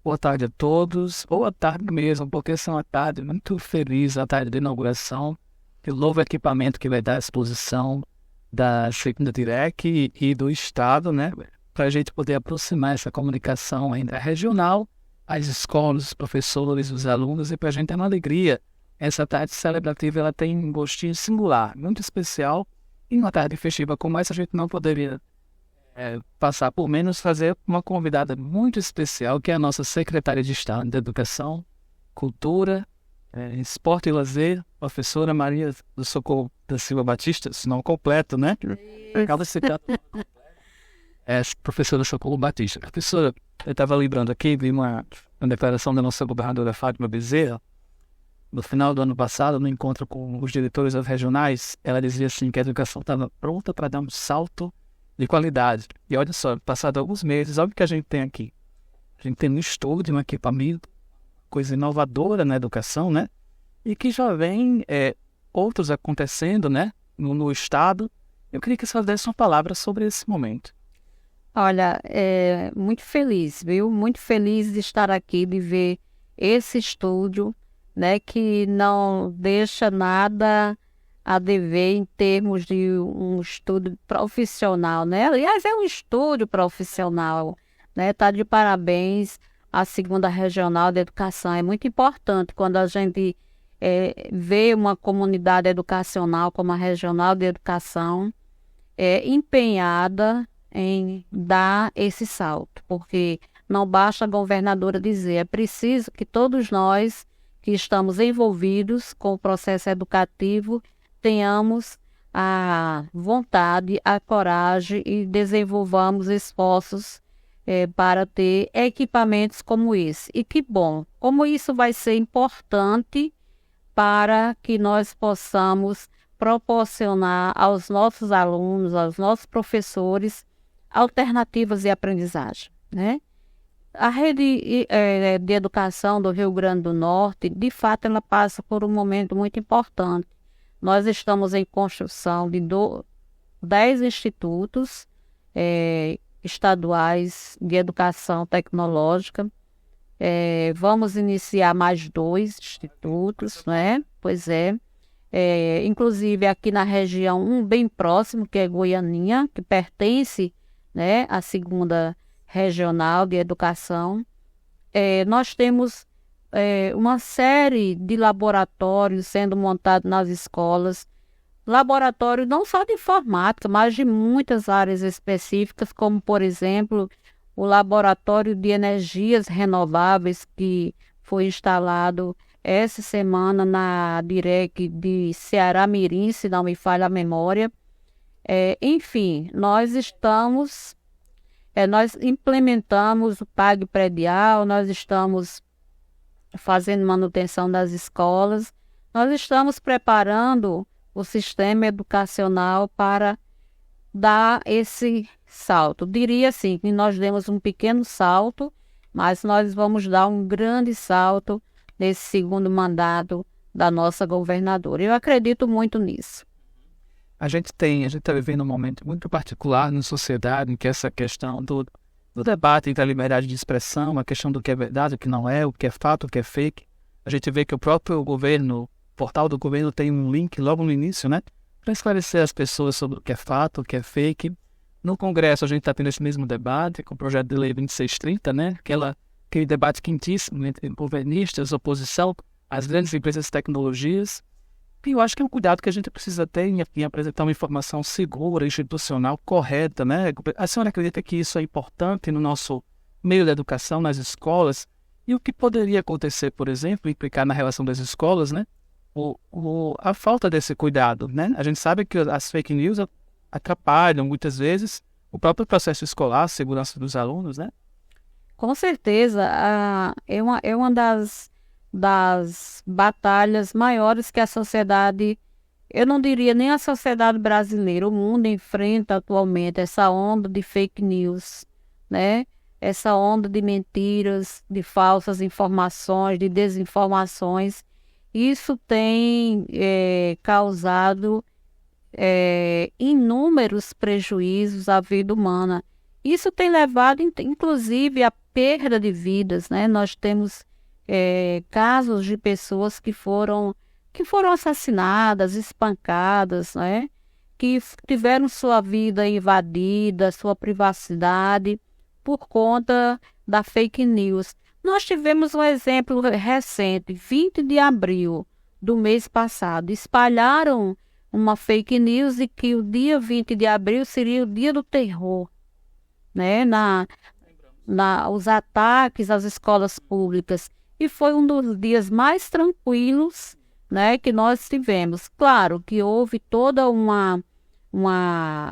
Boa tarde a todos, boa tarde mesmo, porque essa é uma tarde muito feliz, a tarde de inauguração, do novo equipamento que vai dar à exposição da segunda DIREC e do Estado, né, para a gente poder aproximar essa comunicação ainda regional, as escolas, os professores, os alunos, e para a gente é uma alegria. Essa tarde celebrativa ela tem um gostinho singular, muito especial, e uma tarde festiva como essa a gente não poderia passar por menos fazer uma convidada muito especial, que é a nossa secretária de Estado de Educação, Cultura, Esporte e Lazer, professora Maria do Socorro da Silva Batista, se não completo, né? Acaba de citar. Professora Socorro Batista. Professora, eu estava lembrando aqui de uma declaração da nossa governadora Fátima Bezerra, no final do ano passado, no encontro com os diretores regionais, ela dizia assim que a educação estava pronta para dar um salto de qualidade. E olha só, passado alguns meses, olha o que a gente tem aqui. A gente tem um estudo de um equipamento, coisa inovadora na educação, né? E que já vem outros acontecendo, né? No Estado. Eu queria que você desse uma palavra sobre esse momento. Olha, muito feliz, viu? Muito feliz de estar aqui, de ver esse estúdio, né? Que não deixa nada a dever em termos de um estudo profissional, né? Aliás, é um estúdio profissional, né? Tá de parabéns à Segunda Regional de Educação. É muito importante quando a gente vê uma comunidade educacional como a Regional de Educação empenhada em dar esse salto, porque não basta a governadora dizer, é preciso que todos nós que estamos envolvidos com o processo educativo tenhamos a vontade, a coragem e desenvolvamos esforços para ter equipamentos como esse. E que bom, como isso vai ser importante para que nós possamos proporcionar aos nossos alunos, aos nossos professores, alternativas de aprendizagem, né? A rede de educação do Rio Grande do Norte, de fato, ela passa por um momento muito importante. Nós estamos em construção de 10 institutos estaduais de educação tecnológica. Vamos iniciar mais 2 institutos, né? Pois é. Inclusive aqui na região, um bem próximo, que é Goianinha, que pertence, né, à Segunda Regional de Educação. Nós temos uma série de laboratórios sendo montados nas escolas, laboratórios não só de informática, mas de muitas áreas específicas, como, por exemplo, o Laboratório de Energias Renováveis, que foi instalado essa semana na DIREC de Ceará-Mirim, se não me falha a memória. Enfim, nós implementamos o PAG predial, nós estamos fazendo manutenção das escolas, nós estamos preparando o sistema educacional para dar esse salto. Diria assim, que nós demos um pequeno salto, mas nós vamos dar um grande salto nesse segundo mandato da nossa governadora. Eu acredito muito nisso. A gente está vivendo um momento muito particular na sociedade, em que essa questão do debate entre a liberdade de expressão, a questão do que é verdade, o que não é, o que é fato, o que é fake. A gente vê que o próprio governo, o portal do governo tem um link logo no início, né, para esclarecer as pessoas sobre o que é fato, o que é fake. No Congresso a gente está tendo esse mesmo debate com o projeto de lei 2630, né, aquele debate quentíssimo entre governistas, oposição, as grandes empresas de tecnologias. E eu acho que é um cuidado que a gente precisa ter em apresentar uma informação segura, institucional, correta, né? A senhora acredita que isso é importante no nosso meio da educação, nas escolas? E o que poderia acontecer, por exemplo, implicar na relação das escolas, né? A falta desse cuidado, né? A gente sabe que as fake news atrapalham, muitas vezes, o próprio processo escolar, a segurança dos alunos, né? Com certeza, é uma das batalhas maiores que a sociedade, eu não diria nem a sociedade brasileira, o mundo enfrenta atualmente essa onda de fake news, né? Essa onda de mentiras, de falsas informações, de desinformações. isso tem causado inúmeros prejuízos à vida humana. Isso tem levado, inclusive, à perda de vidas, né? Nós temos casos de pessoas que foram assassinadas, espancadas, né? Que tiveram sua vida invadida, sua privacidade, por conta da fake news. Nós tivemos um exemplo recente, 20 de abril do mês passado. Espalharam uma fake news de que o dia 20 de abril seria o dia do terror, né? Os ataques às escolas públicas. E foi um dos dias mais tranquilos, né, que nós tivemos. Claro que houve toda uma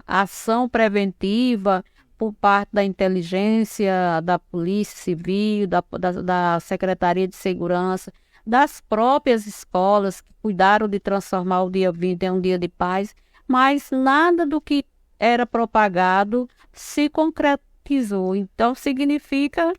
ação preventiva por parte da inteligência, da Polícia Civil, da Secretaria de Segurança, das próprias escolas que cuidaram de transformar o dia 20 em um dia de paz, mas nada do que era propagado se concretizou. Então, significa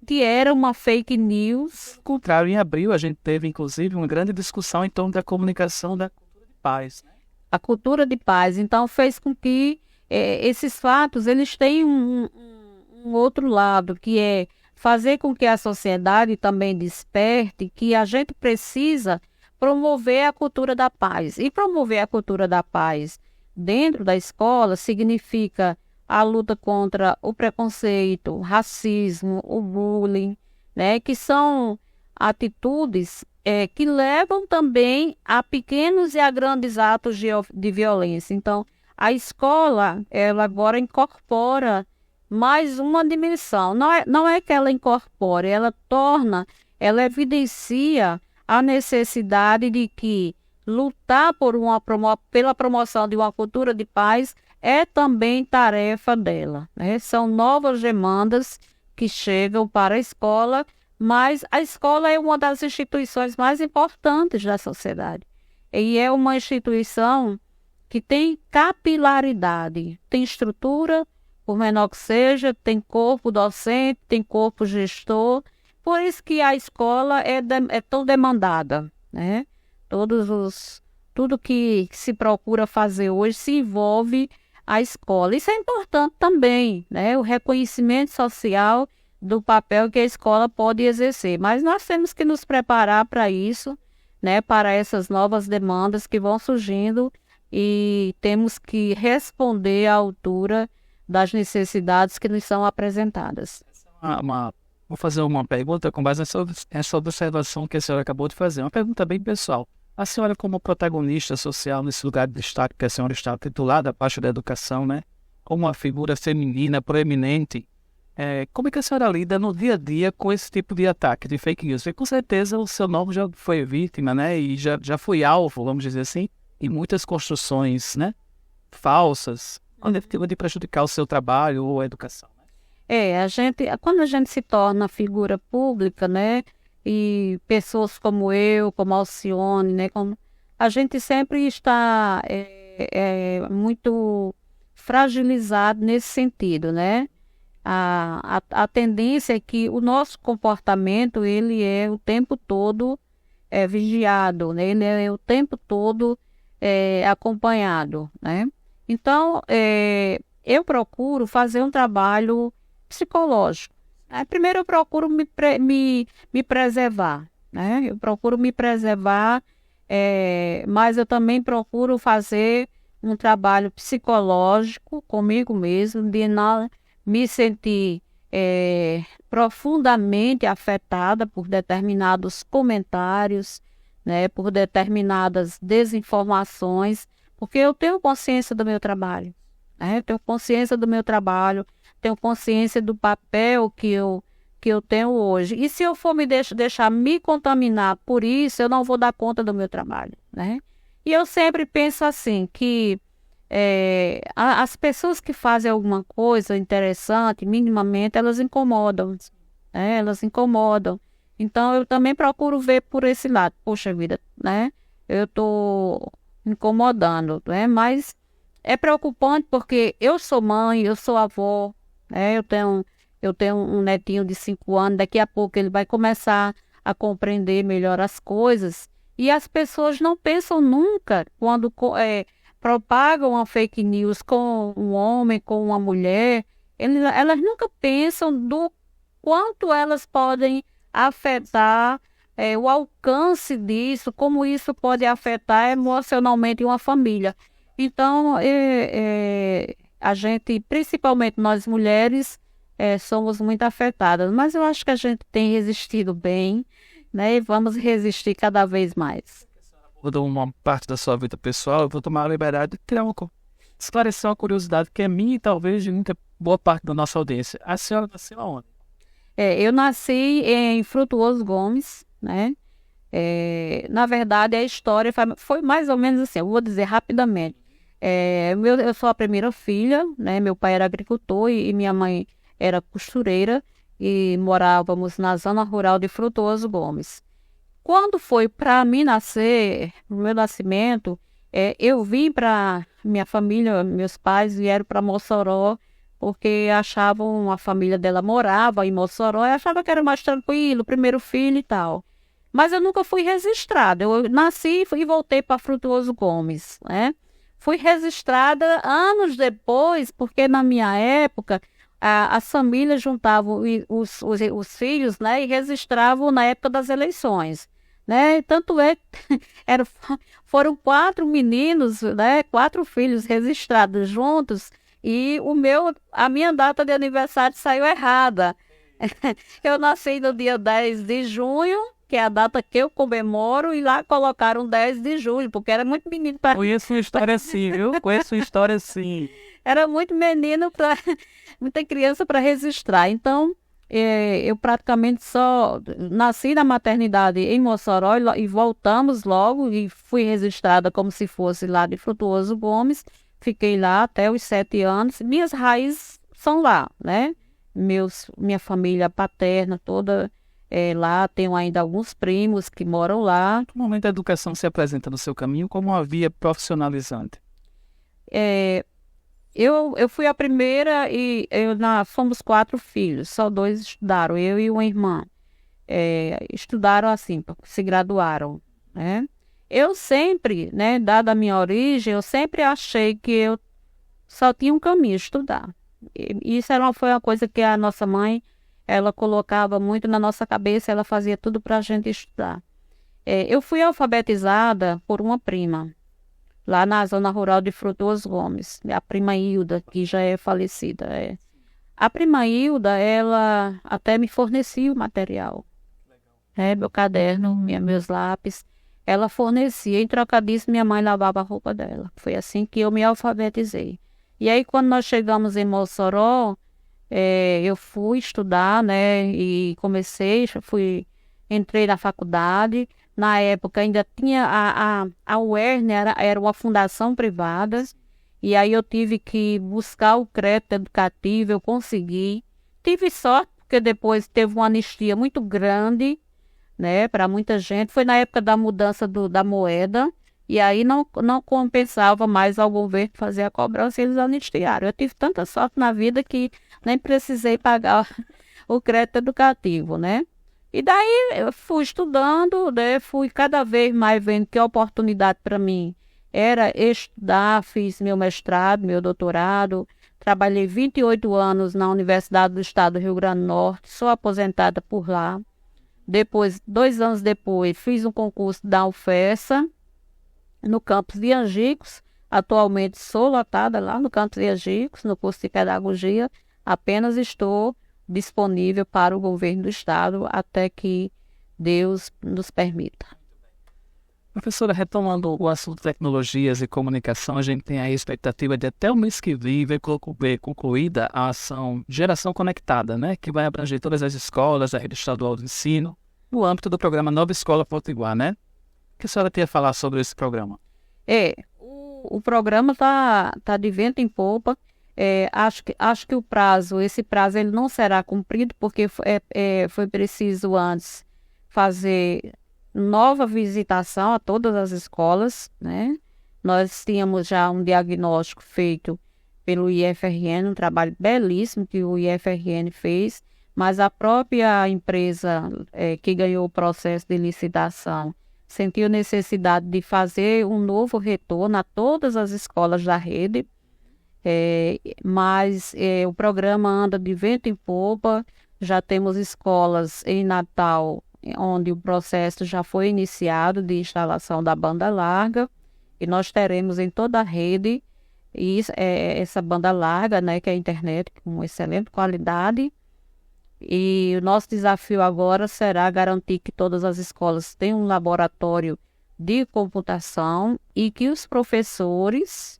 que era uma fake news. Ao contrário, em abril a gente teve, inclusive, uma grande discussão em torno da comunicação da cultura de paz, né? A cultura de paz. Então, fez com que esses fatos eles têm um outro lado, que é fazer com que a sociedade também desperte que a gente precisa promover a cultura da paz. E promover a cultura da paz dentro da escola significa a luta contra o preconceito, o racismo, o bullying, né, que são atitudes que levam também a pequenos e a grandes atos de violência. Então, a escola, ela agora incorpora mais uma dimensão. Não é que ela incorpore, ela evidencia a necessidade de que lutar pela promoção de uma cultura de paz é também tarefa dela, né? São novas demandas que chegam para a escola, mas a escola é uma das instituições mais importantes da sociedade. E é uma instituição que tem capilaridade, tem estrutura, por menor que seja, tem corpo docente, tem corpo gestor. Por isso que a escola é tão demandada, né? Tudo que se procura fazer hoje se envolve a escola. Isso é importante também, né? O reconhecimento social do papel que a escola pode exercer. Mas nós temos que nos preparar para isso, né? Para essas novas demandas que vão surgindo e temos que responder à altura das necessidades que nos são apresentadas. Vou fazer uma pergunta com base nessa observação que a senhora acabou de fazer. Uma pergunta bem pessoal. A senhora, como protagonista social nesse lugar de destaque que a senhora está titulada, a parte da educação, né? Como uma figura feminina proeminente, como é que a senhora lida no dia a dia com esse tipo de ataque, de fake news? Porque com certeza o seu nome já foi vítima, né? E já foi alvo, vamos dizer assim, de muitas construções, né, falsas, de prejudicar o seu trabalho ou a educação. Quando a gente se torna figura pública, né, e pessoas como eu, como Alcione, né, a gente sempre está muito fragilizado nesse sentido, né? A tendência é que o nosso comportamento, ele é o tempo todo vigiado, né? Ele é o tempo todo acompanhado, né? Então, eu procuro fazer um trabalho psicológico. Primeiro, eu procuro me preservar, né? Eu procuro me preservar, mas eu também procuro fazer um trabalho psicológico comigo mesmo, de não me sentir profundamente afetada por determinados comentários, né? Por determinadas desinformações, porque eu tenho consciência do meu trabalho, né? Eu tenho consciência do meu trabalho, tenho consciência do papel que eu tenho hoje. E se eu for me deixar me contaminar por isso, eu não vou dar conta do meu trabalho, né? E eu sempre penso assim, que as pessoas que fazem alguma coisa interessante, minimamente, elas incomodam, né? Elas incomodam. Então, eu também procuro ver por esse lado. Poxa vida, né? Eu estou incomodando, né? Mas é preocupante porque eu sou mãe, eu sou avó, né? Eu tenho um netinho de 5 anos, daqui a pouco ele vai começar a compreender melhor as coisas. E as pessoas não pensam nunca, quando propagam uma fake news com um homem, com uma mulher, elas nunca pensam do quanto elas podem afetar o alcance disso, como isso pode afetar emocionalmente uma família. Então, a gente, principalmente nós mulheres, somos muito afetadas, mas eu acho que a gente tem resistido bem, né? E vamos resistir cada vez mais. Mudou uma parte da sua vida pessoal, eu vou tomar a liberdade de esclarecer uma curiosidade que é minha e talvez de muita boa parte da nossa audiência. A senhora nasceu aonde? Eu nasci em Frutuoso Gomes, né? Na verdade, a história foi mais ou menos assim, eu vou dizer rapidamente. Eu sou a primeira filha, né? Meu pai era agricultor e minha mãe era costureira e morávamos na zona rural de Frutuoso Gomes. Quando foi para mim nascer, no meu nascimento, eu vim para minha família, meus pais vieram para Mossoró, porque achavam, a família dela morava em Mossoró e achava que era mais tranquilo, primeiro filho e tal. Mas eu nunca fui registrada. Eu nasci e voltei para Frutuoso Gomes, né? Fui registrada anos depois, porque na minha época as famílias juntavam os filhos, né, e registravam na época das eleições, né? Tanto foram 4 meninos, né, 4 filhos registrados juntos e a minha data de aniversário saiu errada. Eu nasci no dia 10 de junho, que é a data que eu comemoro, e lá colocaram 10 de julho, porque era muito menino para... Conheço uma história assim, viu? Conheço uma história assim. Era muito menino para muita criança para registrar. Então, eu praticamente só nasci na maternidade em Mossoró e voltamos logo e fui registrada como se fosse lá de Frutuoso Gomes. Fiquei lá até os 7 anos. Minhas raízes são lá, né? Minha família paterna toda lá. Tenho ainda alguns primos que moram lá. No momento a educação se apresenta no seu caminho como uma via profissionalizante. Eu fui a primeira e fomos 4 filhos, só 2 estudaram, eu e uma irmã. Estudaram assim, se graduaram, né? Eu sempre, né, dada a minha origem, eu sempre achei que eu só tinha um caminho, estudar. E isso foi uma coisa que a nossa mãe, ela colocava muito na nossa cabeça, ela fazia tudo para a gente estudar. Eu fui alfabetizada por uma prima, lá na zona rural de Frutuoso Gomes, a prima Hilda, que já é falecida. A prima Hilda, ela até me fornecia o material, meu caderno, meus lápis, ela fornecia. Em troca disso, minha mãe lavava a roupa dela. Foi assim que eu me alfabetizei. E aí, quando nós chegamos em Mossoró, eu fui estudar, né, e entrei na faculdade. Na época ainda tinha a UERN, era uma fundação privada, e aí eu tive que buscar o crédito educativo, eu consegui. Tive sorte, porque depois teve uma anistia muito grande, né, para muita gente. Foi na época da mudança da moeda, e aí não compensava mais ao governo fazer a cobrança, e eles anistiaram. Eu tive tanta sorte na vida que nem precisei pagar o crédito educativo, né? E daí eu fui estudando, né? Fui cada vez mais vendo que a oportunidade para mim era estudar. Fiz meu mestrado, meu doutorado, trabalhei 28 anos na Universidade do Estado do Rio Grande do Norte, sou aposentada por lá. Depois, 2 anos depois, fiz um concurso da UFESA, no campus de Angicos. Atualmente sou lotada lá no campus de Angicos, no curso de pedagogia. Apenas estou disponível para o governo do estado até que Deus nos permita. Professora, retomando o assunto tecnologias e comunicação, a gente tem a expectativa de até o mês que vem ver concluída a ação Geração Conectada, né, que vai abranger todas as escolas da rede estadual de ensino, no âmbito do programa Nova Escola Potiguar, né? O que a senhora tem a falar sobre esse programa? O programa está de vento em popa. Acho que esse prazo ele não será cumprido, porque foi preciso antes fazer nova visitação a todas as escolas, né? Nós tínhamos já um diagnóstico feito pelo IFRN, um trabalho belíssimo que o IFRN fez, mas a própria empresa que ganhou o processo de licitação sentiu necessidade de fazer um novo retorno a todas as escolas da rede, mas o programa anda de vento em popa. Já temos escolas em Natal, onde o processo já foi iniciado de instalação da banda larga, e nós teremos em toda a rede essa banda larga, né, que é a internet com excelente qualidade. E o nosso desafio agora será garantir que todas as escolas tenham um laboratório de computação e que os professores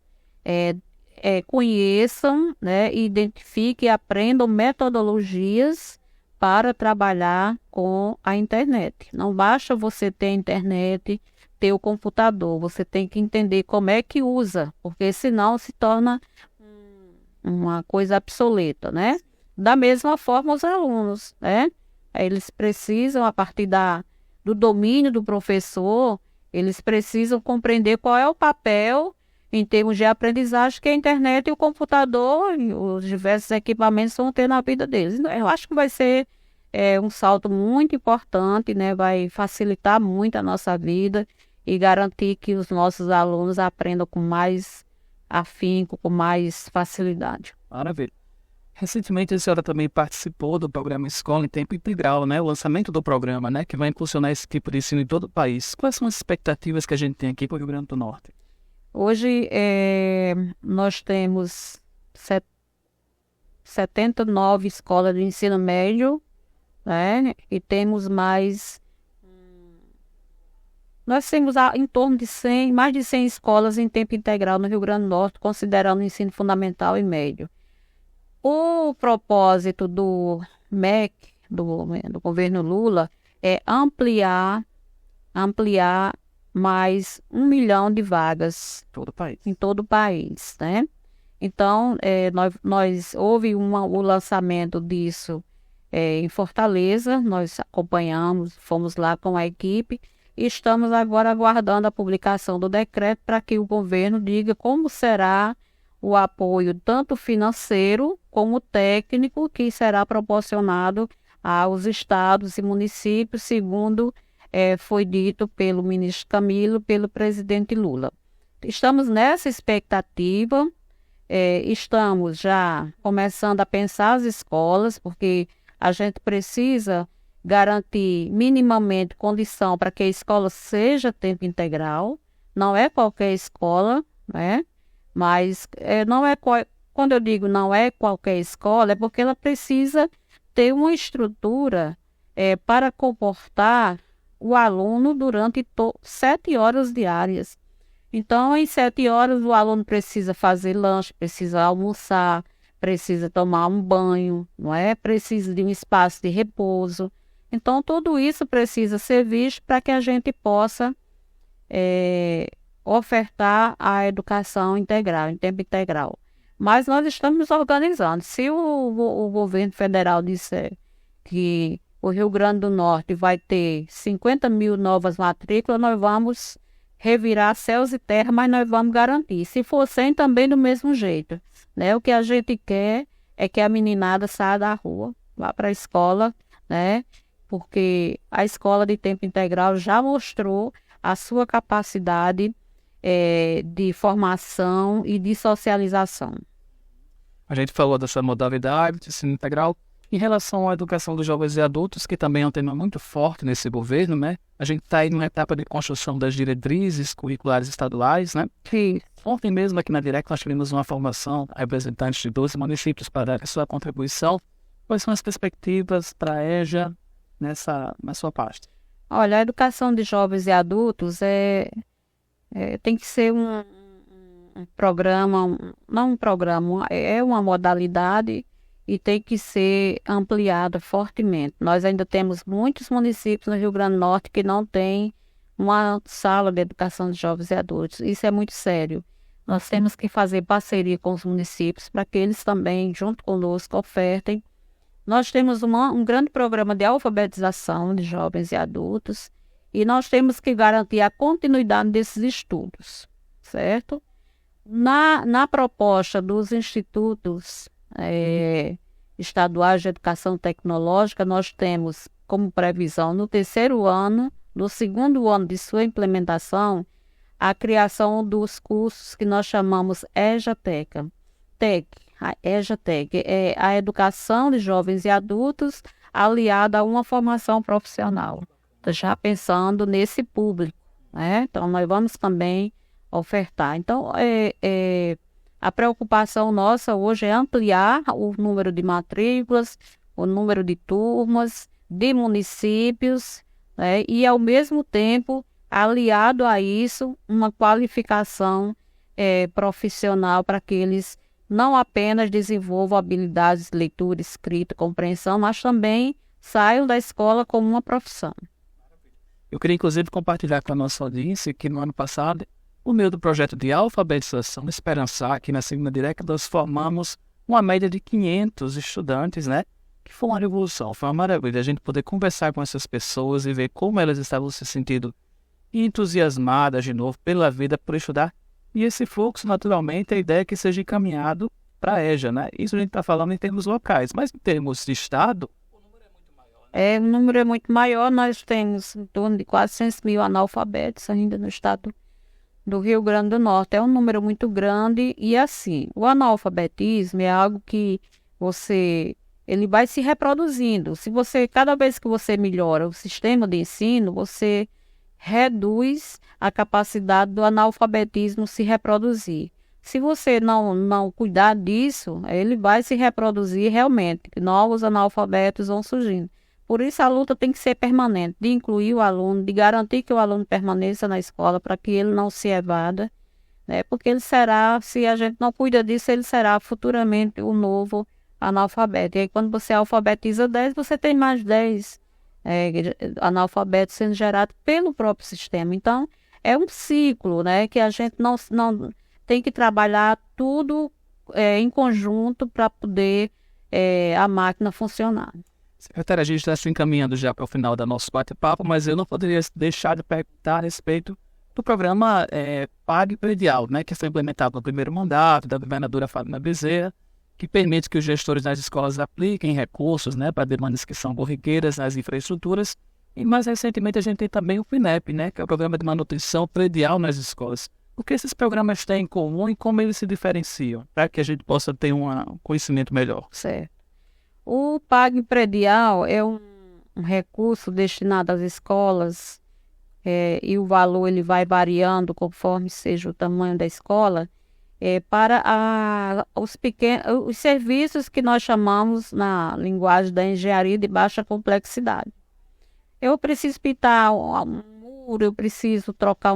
conheçam, né, identifiquem e aprendam metodologias para trabalhar com a internet. Não basta você ter a internet, ter o computador, você tem que entender como é que usa, porque senão se torna uma coisa obsoleta, né? Da mesma forma, os alunos, né? Eles precisam, a partir do domínio do professor, eles precisam compreender qual é o papel em termos de aprendizagem que a internet e o computador e os diversos equipamentos vão ter na vida deles. Eu acho que vai ser um salto muito importante, né? Vai facilitar muito a nossa vida e garantir que os nossos alunos aprendam com mais afinco, com mais facilidade. Maravilha. Recentemente a senhora também participou do programa Escola em Tempo Integral, né? O lançamento do programa, né? Que vai impulsionar esse tipo de ensino em todo o país. Quais são as expectativas que a gente tem aqui para o Rio Grande do Norte? Hoje nós temos 79 escolas de ensino médio, né? E temos nós temos em torno de mais de 100 escolas em tempo integral no Rio Grande do Norte, considerando o ensino fundamental e médio. O propósito do MEC, do governo Lula, é ampliar mais 1 milhão de vagas em todo o país, né? Então, houve o lançamento disso em Fortaleza, nós acompanhamos, fomos lá com a equipe e estamos agora aguardando a publicação do decreto para que o governo diga como será o apoio tanto financeiro como técnico que será proporcionado aos estados e municípios, segundo foi dito pelo ministro Camilo, pelo presidente Lula. Estamos nessa expectativa, estamos já começando a pensar as escolas, porque a gente precisa garantir minimamente condição para que a escola seja tempo integral. Não é qualquer escola, né? Mas quando eu digo não é qualquer escola, é porque ela precisa ter uma estrutura para comportar o aluno durante 7 horas diárias. Então, em 7 horas, o aluno precisa fazer lanche, precisa almoçar, precisa tomar um banho, não é? Precisa de um espaço de repouso. Então, tudo isso precisa ser visto para que a gente possa ofertar a educação integral, em tempo integral. Mas nós estamos organizando. Se o governo federal disser que o Rio Grande do Norte vai ter 50 mil novas matrículas, nós vamos revirar céus e terra, mas nós vamos garantir. Se for 100, também do mesmo jeito, né? O que a gente quer é que a meninada saia da rua, vá para a escola, né? Porque a escola de tempo integral já mostrou a sua capacidade de formação e de socialização. A gente falou dessa modalidade de ensino integral. Em relação à educação dos jovens e adultos, que também é um tema muito forte nesse governo, né? A gente está aí numa etapa de construção das diretrizes curriculares estaduais, né? Sim. Ontem mesmo aqui na Direct nós tivemos uma formação a representantes de 12 municípios para dar a sua contribuição. Quais são as perspectivas para a EJA na sua pasta? Olha, a educação de jovens e adultos tem que ser um programa, não um programa, é uma modalidade e tem que ser ampliada fortemente. Nós ainda temos muitos municípios no Rio Grande do Norte que não têm uma sala de educação de jovens e adultos. Isso é muito sério. Nós temos que fazer parceria com os municípios para que eles também, junto conosco, ofertem. Nós temos um grande programa de alfabetização de jovens e adultos e nós temos que garantir a continuidade desses estudos, certo? Na proposta dos institutos estaduais de educação tecnológica, nós temos como previsão no 3º ano no segundo ano de sua implementação, a criação dos cursos que nós chamamos EJATEC. A EJATEC é a educação de jovens e adultos aliada a uma formação profissional, já pensando nesse público, né? Então, nós vamos também ofertar. Então, a preocupação nossa hoje é ampliar o número de matrículas, o número de turmas, de municípios, né? E, ao mesmo tempo, aliado a isso, uma qualificação profissional para que eles não apenas desenvolvam habilidades de leitura, escrita, compreensão, mas também saiam da escola como uma profissão. Eu queria, inclusive, compartilhar com a nossa audiência que no ano passado, por meio do projeto de alfabetização Esperançar, aqui na Segunda Direta, nós formamos uma média de 500 estudantes, né? Que foi uma revolução, foi uma maravilha a gente poder conversar com essas pessoas e ver como elas estavam se sentindo entusiasmadas de novo pela vida, por estudar. E esse fluxo, naturalmente, a ideia é que seja encaminhado para a EJA, né? Isso a gente está falando em termos locais, mas em termos de Estado, o número é muito maior, né? O número é muito maior, nós temos em torno de 400 mil analfabetos ainda no estado do Rio Grande do Norte. É um número muito grande e, assim, o analfabetismo é algo que ele vai se reproduzindo. Cada vez que você melhora o sistema de ensino, você reduz a capacidade do analfabetismo se reproduzir. Se você não cuidar disso, ele vai se reproduzir realmente, novos analfabetos vão surgindo. Por isso a luta tem que ser permanente, de incluir o aluno, de garantir que o aluno permaneça na escola para que ele não se evada, né? Porque ele será, se a gente não cuida disso, ele será futuramente o novo analfabeto. E aí quando você alfabetiza 10, você tem mais 10 analfabetos sendo gerados pelo próprio sistema. Então, é um ciclo, né, que a gente não tem que trabalhar tudo em conjunto para poder a máquina funcionar. Secretária, a gente está se encaminhando já para o final do nosso bate-papo, mas eu não poderia deixar de perguntar a respeito do programa Pague Predial, né, que foi implementado no primeiro mandato da governadora Fábio Bezerra, que permite que os gestores das escolas apliquem recursos, né, para demandas que são corriqueiras nas infraestruturas. E mais recentemente a gente tem também o PNEP, né, que é o Programa de Manutenção Predial nas Escolas. O que esses programas têm em comum e como eles se diferenciam, para que a gente possa ter um conhecimento melhor? Certo. O Pague Predial é um recurso destinado às escolas e o valor ele vai variando conforme seja o tamanho da escola, para os serviços que nós chamamos na linguagem da engenharia de baixa complexidade. Eu preciso pintar um muro, eu preciso trocar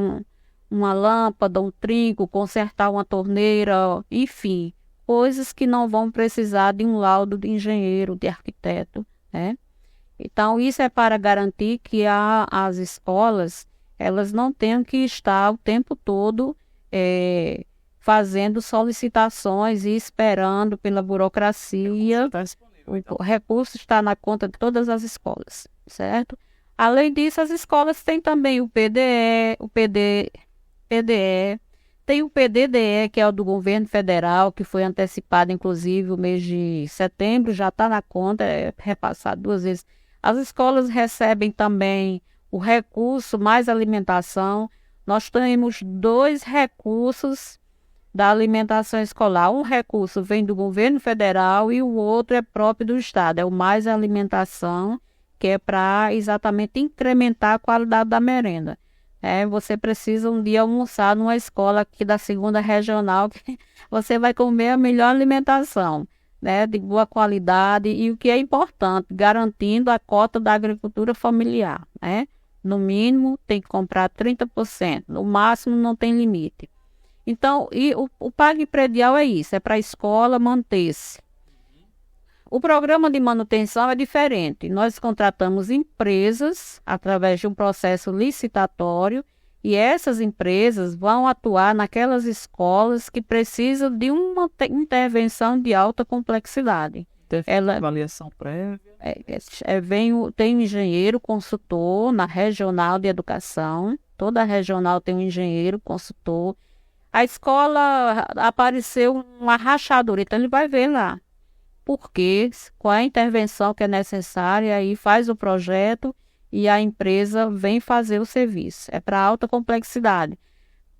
uma lâmpada, um trinco, consertar uma torneira, enfim, coisas que não vão precisar de um laudo de engenheiro, de arquiteto, né? Então, isso é para garantir que as escolas, elas não tenham que estar o tempo todo fazendo solicitações e esperando pela burocracia. O recurso está na conta de todas as escolas, certo? Além disso, as escolas têm também o PDE, tem o PDDE, que é o do governo federal, que foi antecipado, inclusive, o mês de setembro, já está na conta, é repassado 2 vezes. As escolas recebem também o recurso mais alimentação. Nós temos 2 recursos da alimentação escolar. Um recurso vem do governo federal e o outro é próprio do estado, é o mais alimentação, que é para exatamente incrementar a qualidade da merenda. Você precisa um dia almoçar numa escola aqui da 2ª regional, que você vai comer a melhor alimentação, né, de boa qualidade e o que é importante, garantindo a cota da agricultura familiar, né? No mínimo tem que comprar 30%, no máximo não tem limite. Então, o Pague Predial é isso, é para a escola manter-se. O programa de manutenção é diferente. Nós contratamos empresas através de um processo licitatório e essas empresas vão atuar naquelas escolas que precisam de uma intervenção de alta complexidade. Avaliação prévia? Tem um engenheiro consultor na regional de educação. Toda regional tem um engenheiro consultor. A escola apareceu uma rachadura, então ele vai ver lá qual é a intervenção que é necessária, aí faz o projeto e a empresa vem fazer o serviço. É para alta complexidade.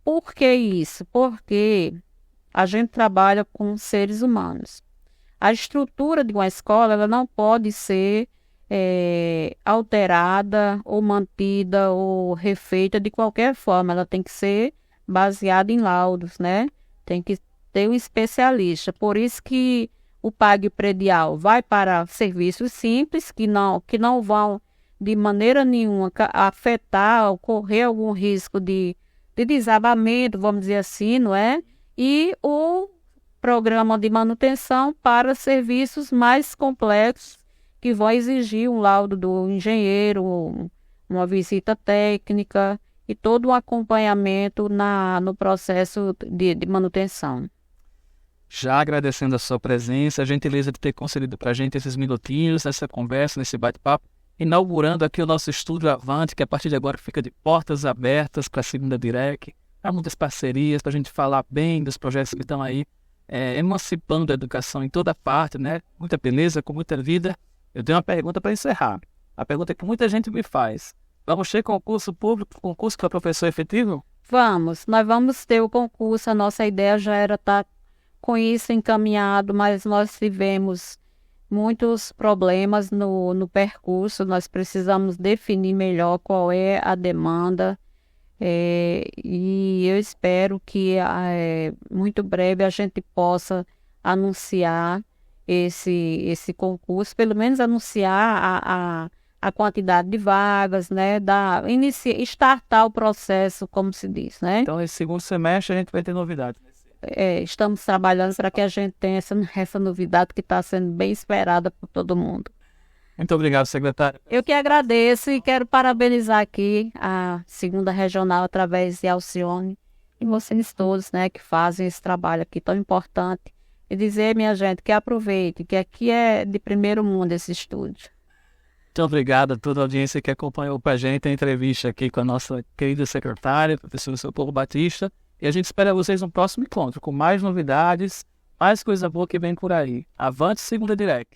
Por que isso? Porque a gente trabalha com seres humanos. A estrutura de uma escola ela não pode ser alterada ou mantida ou refeita de qualquer forma. Ela tem que ser baseada em laudos, né? Tem que ter um especialista. Por isso que o PAG predial vai para serviços simples que não vão de maneira nenhuma afetar, ocorrer algum risco de desabamento, vamos dizer assim, não é? E o programa de manutenção para serviços mais complexos que vão exigir um laudo do engenheiro, uma visita técnica e todo um acompanhamento no processo de manutenção. Já agradecendo a sua presença, a gentileza de ter concedido para a gente esses minutinhos nessa conversa, nesse bate-papo, inaugurando aqui o nosso estúdio Avante, que a partir de agora fica de portas abertas para a segunda DIREC, para muitas parcerias, para a gente falar bem dos projetos que estão aí, emancipando a educação em toda parte, né? Muita beleza, com muita vida. Eu tenho uma pergunta para encerrar. A pergunta que muita gente me faz. Vamos ter concurso público, concurso para professor efetivo? Nós vamos ter o concurso, a nossa ideia já era estar com isso encaminhado, mas nós tivemos muitos problemas no percurso, nós precisamos definir melhor qual é a demanda, e eu espero que muito breve a gente possa anunciar esse concurso, pelo menos anunciar a quantidade de vagas, né, startar o processo, como se diz, né? Então, esse segundo semestre a gente vai ter novidades. Estamos trabalhando para que a gente tenha essa novidade que está sendo bem esperada por todo mundo. Muito obrigado, secretário. Eu que agradeço e quero parabenizar aqui a segunda regional através de Alcione e vocês todos, né, que fazem esse trabalho aqui tão importante. E dizer, minha gente, que aproveite, que aqui é de primeiro mundo esse estúdio. Muito obrigado a toda a audiência que acompanhou com a gente a entrevista aqui com a nossa querida secretária, professora Socorro Batista. E a gente espera vocês no próximo encontro, com mais novidades, mais coisa boa que vem por aí. Avante, segunda DIREC.